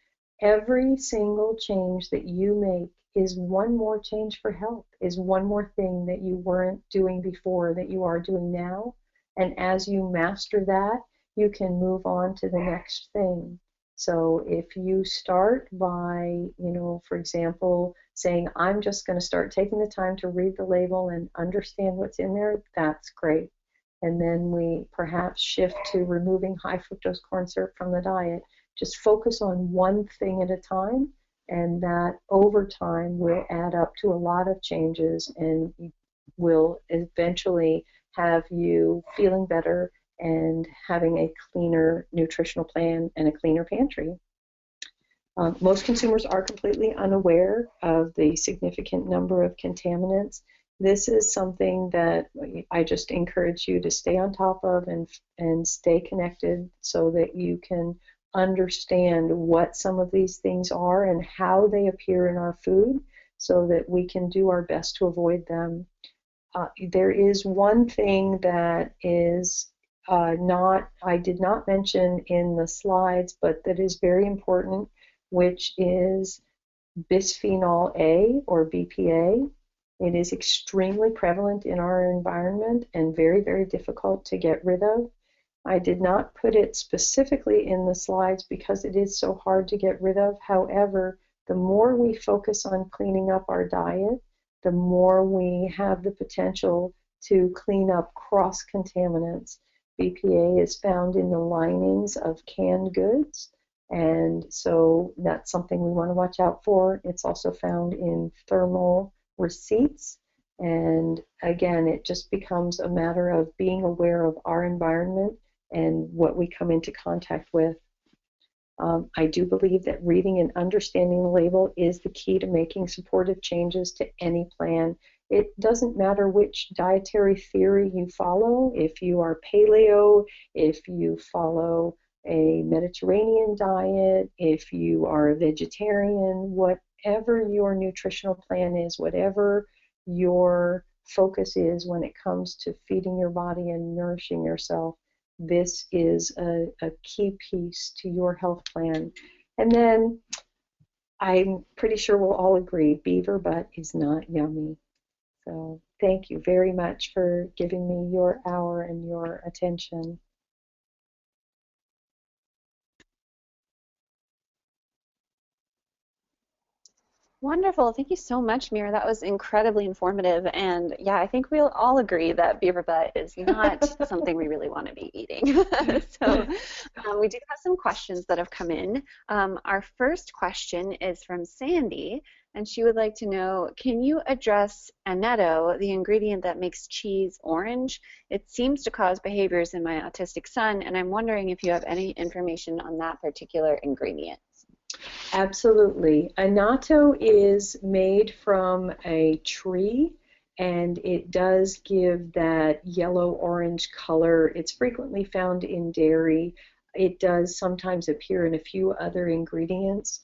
Every single change that you make is one more change for health, is one more thing that you weren't doing before that you are doing now. And as you master that, you can move on to the next thing. So if you start by, for example, saying, I'm just going to start taking the time to read the label and understand what's in there, that's great. And then we perhaps shift to removing high fructose corn syrup from the diet. Just focus on one thing at a time, and that over time will add up to a lot of changes and will eventually have you feeling better and having a cleaner nutritional plan and a cleaner pantry. Most consumers are completely unaware of the significant number of contaminants. This is something that I just encourage you to stay on top of and stay connected so that you can understand what some of these things are and how they appear in our food so that we can do our best to avoid them. There is one thing that is I did not mention in the slides, but that is very important, which is bisphenol A or BPA. It is extremely prevalent in our environment and very, very difficult to get rid of. I did not put it specifically in the slides because it is so hard to get rid of. However, the more we focus on cleaning up our diet, the more we have the potential to clean up cross-contaminants. BPA is found in the linings of canned goods, and so that's something we want to watch out for. It's also found in thermal receipts, and again, it just becomes a matter of being aware of our environment and what we come into contact with. I do believe that reading and understanding the label is the key to making supportive changes to any plan. It doesn't matter which dietary theory you follow, if you are paleo, if you follow a Mediterranean diet, if you are a vegetarian, whatever your nutritional plan is, whatever your focus is when it comes to feeding your body and nourishing yourself, this is a key piece to your health plan. And then I'm pretty sure we'll all agree beaver butt is not yummy. So thank you very much for giving me your hour and your attention. Wonderful. Thank you so much, Mira. That was incredibly informative. And yeah, I think we'll all agree that beaver butt is not something we really want to be eating. So we do have some questions that have come in. Our first question is from Sandy, and she would like to know, can you address annatto, the ingredient that makes cheese orange? It seems to cause behaviors in my autistic son, and I'm wondering if you have any information on that particular ingredient. Absolutely. Annatto is made from a tree, and it does give that yellow-orange color. It's frequently found in dairy. It does sometimes appear in a few other ingredients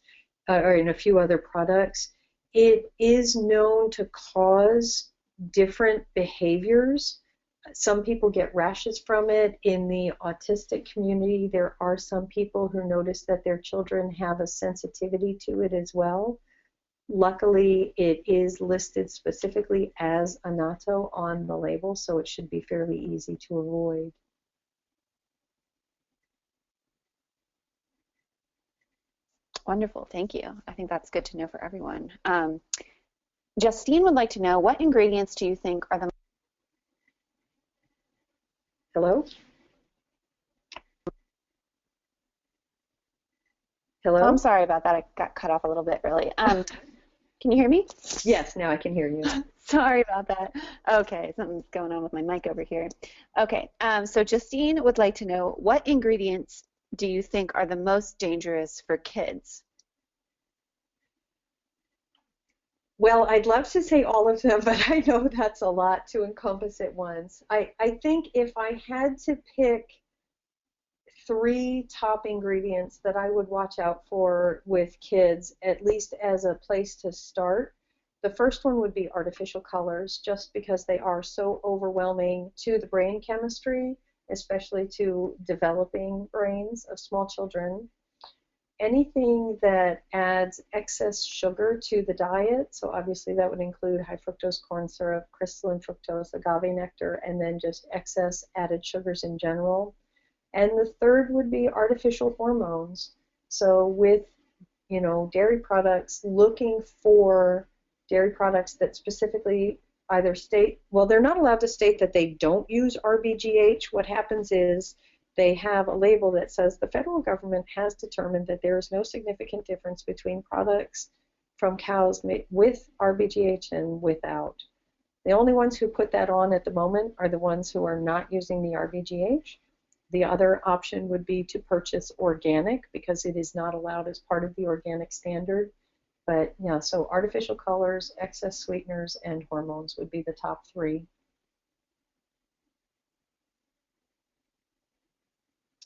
or in a few other products. It is known to cause different behaviors. Some people get rashes from it. In the autistic community, there are some people who notice that their children have a sensitivity to it as well. Luckily, it is listed specifically as annatto on the label, so it should be fairly easy to avoid. Wonderful, thank you. I think that's good to know for everyone. Justine would like to know, what ingredients do you think are the... Hello? Hello? Oh, I'm sorry about that. I got cut off a little bit early. Can you hear me? Yes, now I can hear you. Sorry about that. Okay, something's going on with my mic over here. Okay, so Justine would like to know, what ingredients do you think are the most dangerous for kids? Well, I'd love to say all of them, but I know that's a lot to encompass at once. I think if I had to pick three top ingredients that I would watch out for with kids, at least as a place to start, the first one would be artificial colors, just because they are so overwhelming to the brain chemistry, especially to developing brains of small children. Anything that adds excess sugar to the diet, so obviously that would include high fructose corn syrup, crystalline fructose, agave nectar, and then just excess added sugars in general. And the third would be artificial hormones. So with, dairy products, looking for dairy products that specifically either state, well, they're not allowed to state that they don't use RBGH. What happens is they have a label that says the federal government has determined that there is no significant difference between products from cows made with RBGH and without. The only ones who put that on at the moment are the ones who are not using the RBGH. The other option would be to purchase organic, because it is not allowed as part of the organic standard. But yeah, so artificial colors, excess sweeteners, and hormones would be the top three.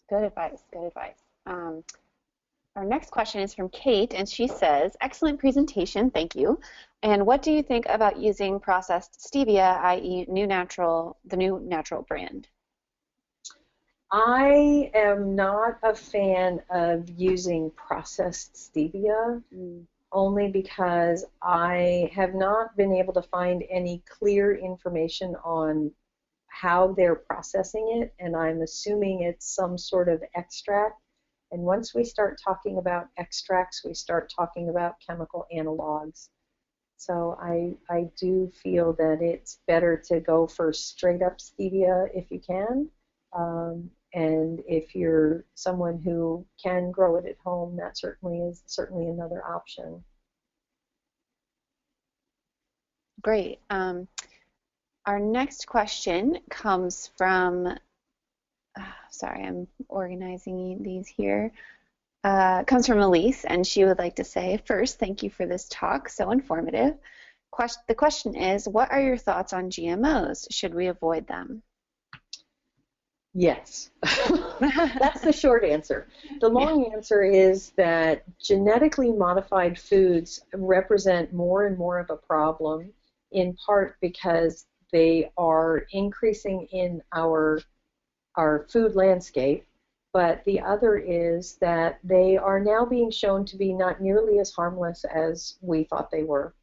Good advice, good advice. Our next question is from Kate, and she says, excellent presentation, thank you. And what do you think about using processed stevia, i.e. the new natural brand? I am not a fan of using processed stevia, only because I have not been able to find any clear information on how they're processing it, and I'm assuming it's some sort of extract. And once we start talking about extracts, we start talking about chemical analogs. So I do feel that it's better to go for straight up stevia if you can. And if you're someone who can grow it at home, that certainly is another option. Great. Our next question comes from, sorry, I'm organizing these here. Comes from Elise, and she would like to say, first, thank you for this talk, so informative. The question is, what are your thoughts on GMOs? Should we avoid them? Yes. That's the short answer. The long answer is that genetically modified foods represent more and more of a problem, in part because they are increasing in our food landscape, but the other is that they are now being shown to be not nearly as harmless as we thought they were.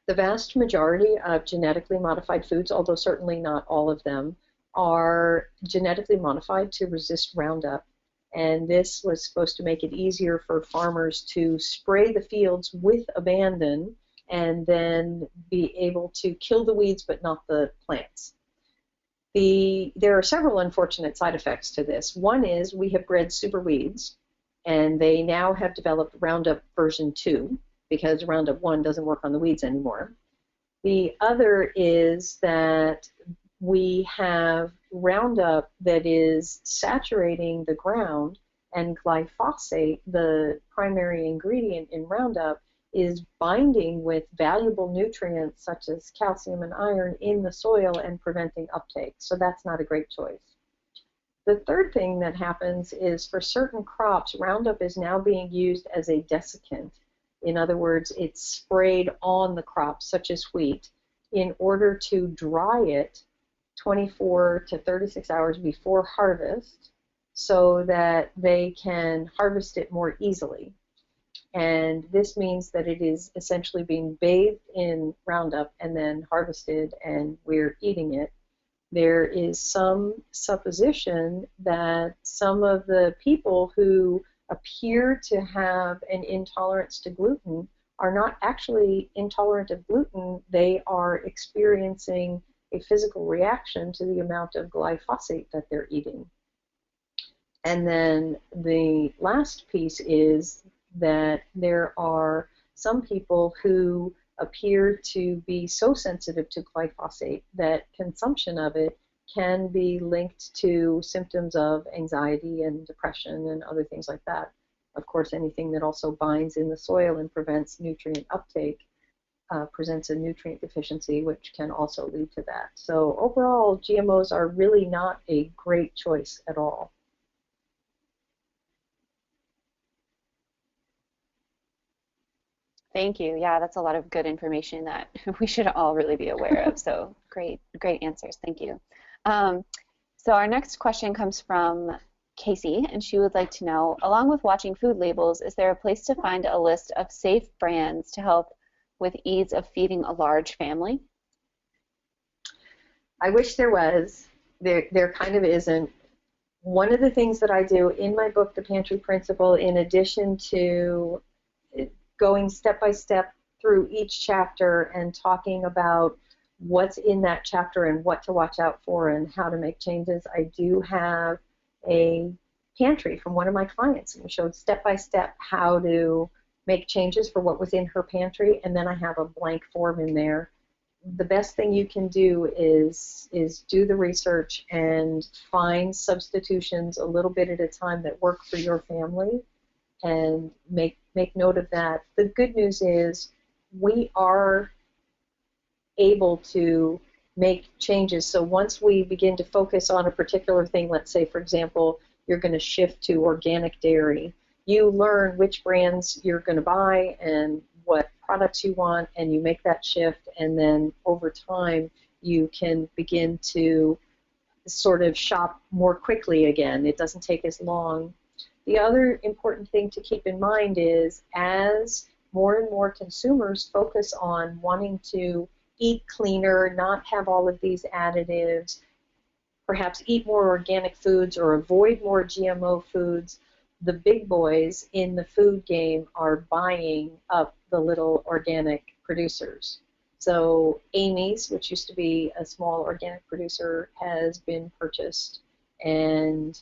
The vast majority of genetically modified foods, although certainly not all of them, are genetically modified to resist Roundup. And this was supposed to make it easier for farmers to spray the fields with abandon and then be able to kill the weeds but not the plants. There are several unfortunate side effects to this. One is we have bred super weeds, and they now have developed Roundup version 2 because Roundup 1 doesn't work on the weeds anymore. The other is that we have Roundup that is saturating the ground, and glyphosate, the primary ingredient in Roundup, is binding with valuable nutrients such as calcium and iron in the soil and preventing uptake. So that's not a great choice. The third thing that happens is for certain crops, Roundup is now being used as a desiccant. In other words, it's sprayed on the crop, such as wheat, in order to dry it 24 to 36 hours before harvest so that they can harvest it more easily. And this means that it is essentially being bathed in Roundup and then harvested, and we're eating it. There is some supposition that some of the people who appear to have an intolerance to gluten are not actually intolerant of gluten. They are experiencing a physical reaction to the amount of glyphosate that they're eating. And then the last piece is that there are some people who appear to be so sensitive to glyphosate that consumption of it can be linked to symptoms of anxiety and depression and other things like that. Of course, anything that also binds in the soil and prevents nutrient uptake. presents a nutrient deficiency, which can also lead to that. So overall, GMOs are really not a great choice at all. Thank you. Yeah, that's a lot of good information that we should all really be aware of. So great, great answers. Thank you. Um, so our next question comes from Casey, and she would like to know, along with watching food labels, is there a place to find a list of safe brands to help with ease of feeding a large family? I wish there was. There kind of isn't. One of the things that I do in my book, The Pantry Principle, in addition to going step by step through each chapter and talking about what's in that chapter and what to watch out for and how to make changes, I do have a pantry from one of my clients, and we showed step by step how to make changes for what was in her pantry, and then I have a blank form in there. The best thing you can do is do the research and find substitutions a little bit at a time that work for your family, and make note of that. The good news is we are able to make changes. So once we begin to focus on a particular thing, let's say, for example, you're going to shift to organic dairy, you learn which brands you're going to buy and what products you want, and you make that shift, and then over time you can begin to sort of shop more quickly again. It doesn't take as long. The other important thing to keep in mind is as more and more consumers focus on wanting to eat cleaner, not have all of these additives, perhaps eat more organic foods or avoid more GMO foods, the big boys in the food game are buying up the little organic producers. So Amy's, which used to be a small organic producer, has been purchased, and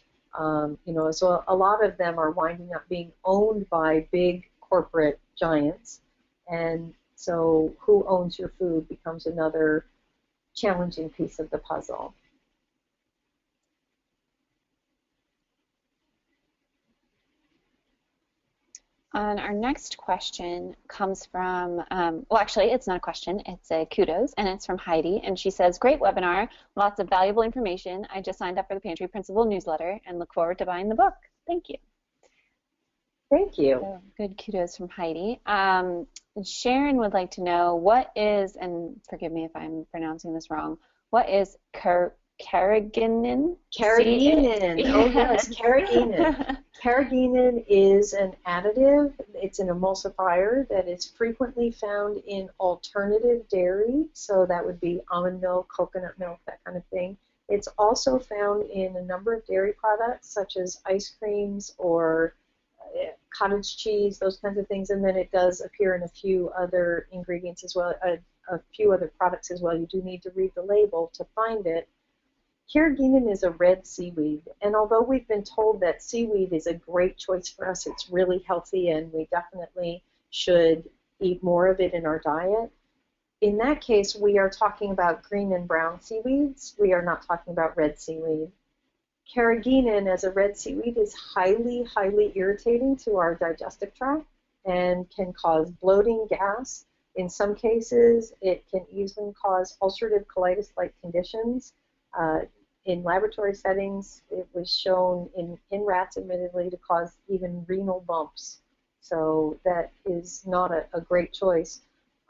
so a lot of them are winding up being owned by big corporate giants, and so who owns your food becomes another challenging piece of the puzzle. And our next question comes from, well, actually, it's not a question, it's a kudos, and it's from Heidi. And she says, great webinar, lots of valuable information. I just signed up for the Pantry Principle newsletter and look forward to buying the book. Thank you. Thank you. So, good kudos from Heidi. Sharon would like to know what is, and forgive me if I'm pronouncing this wrong, what is carrageenan? Carrageenan. Yeah. Oh, yes, carrageenan. Carrageenan is an additive. It's an emulsifier that is frequently found in alternative dairy, so that would be almond milk, coconut milk, that kind of thing. It's also found in a number of dairy products, such as ice creams or cottage cheese, those kinds of things, and then it does appear in a few other ingredients as well, a few other products as well. You do need to read the label to find it. Carrageenan is a red seaweed, and although we've been told that seaweed is a great choice for us, it's really healthy and we definitely should eat more of it in our diet, in that case we are talking about green and brown seaweeds. We are not talking about red seaweed. Carrageenan as a red seaweed is highly, highly irritating to our digestive tract and can cause bloating, gas. In some cases, it can even cause ulcerative colitis-like conditions. In laboratory settings, it was shown in rats, admittedly, to cause even renal bumps. So that is not a great choice.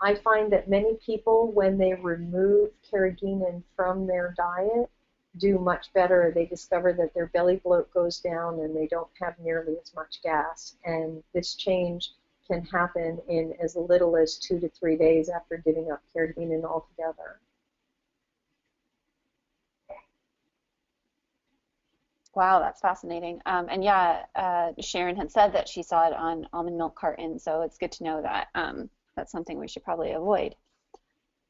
I find that many people, when they remove carrageenan from their diet, do much better. They discover that their belly bloat goes down and they don't have nearly as much gas. And this change can happen in as little as 2 to 3 days after giving up carrageenan altogether. Wow, that's fascinating. And yeah, Sharon had said that she saw it on almond milk carton, so it's good to know that that's something we should probably avoid.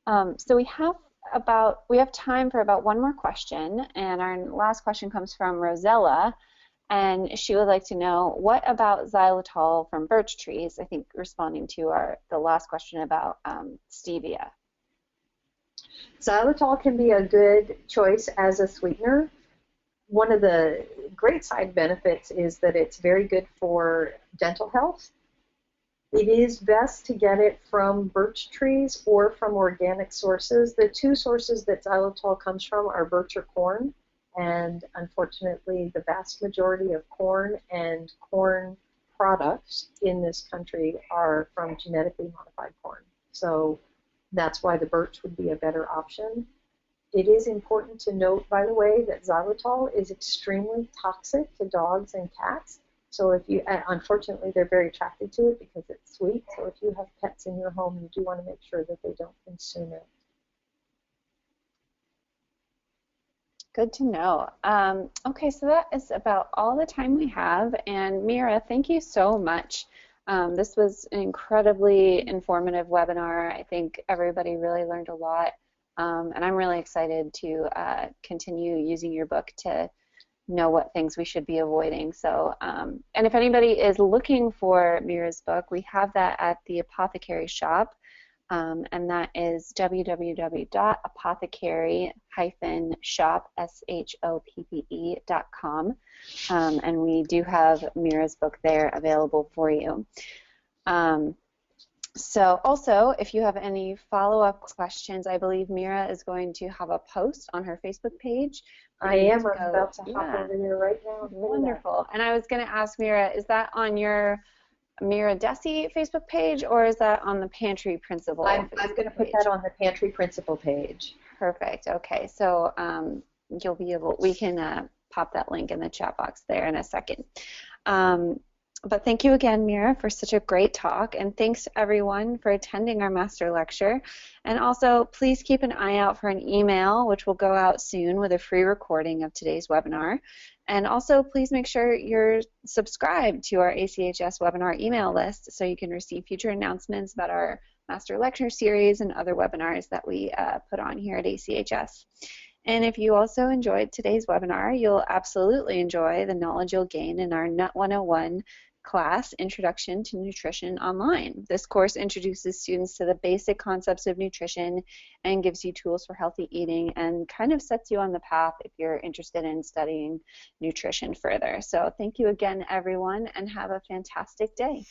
So we have time for about one more question, and our last question comes from Rosella, and she would like to know, what about xylitol from birch trees? I think responding to the last question about stevia. Xylitol can be a good choice as a sweetener. One of the great side benefits is that it's very good for dental health. It is best to get it from birch trees or from organic sources. The two sources that xylitol comes from are birch or corn, and unfortunately the vast majority of corn and corn products in this country are from genetically modified corn. So that's why the birch would be a better option. It is important to note, by the way, that xylitol is extremely toxic to dogs and cats. So if you, unfortunately, they're very attracted to it because it's sweet. So if you have pets in your home, you do want to make sure that they don't consume it. Good to know. Okay, so that is about all the time we have. And Mira, thank you so much. This was an incredibly informative webinar. I think everybody really learned a lot. And I'm really excited to continue using your book to know what things we should be avoiding. So, and if anybody is looking for Mira's book, we have that at the Apothecary Shop, and that is www.apothecary-shop.com, and we do have Mira's book there available for you. So also, if you have any follow-up questions, I believe Mira is going to have a post on her Facebook page. I am. I'm about to hop over there right now. Wonderful. And I was going to ask Mira, is that on your Mira Dessy Facebook page, or is that on the Pantry Principle? I'm going to put that on the Pantry Principle page. Perfect. Okay. So you'll be able. We can pop that link in the chat box there in a second. But thank you again, Mira, for such a great talk, and thanks everyone for attending our master lecture. And also, please keep an eye out for an email, which will go out soon with a free recording of today's webinar. And also, please make sure you're subscribed to our ACHS webinar email list so you can receive future announcements about our master lecture series and other webinars that we put on here at ACHS. And if you also enjoyed today's webinar, you'll absolutely enjoy the knowledge you'll gain in our Nut 101 class, Introduction to Nutrition Online. This course introduces students to the basic concepts of nutrition and gives you tools for healthy eating and kind of sets you on the path if you're interested in studying nutrition further. So thank you again, everyone, and have a fantastic day.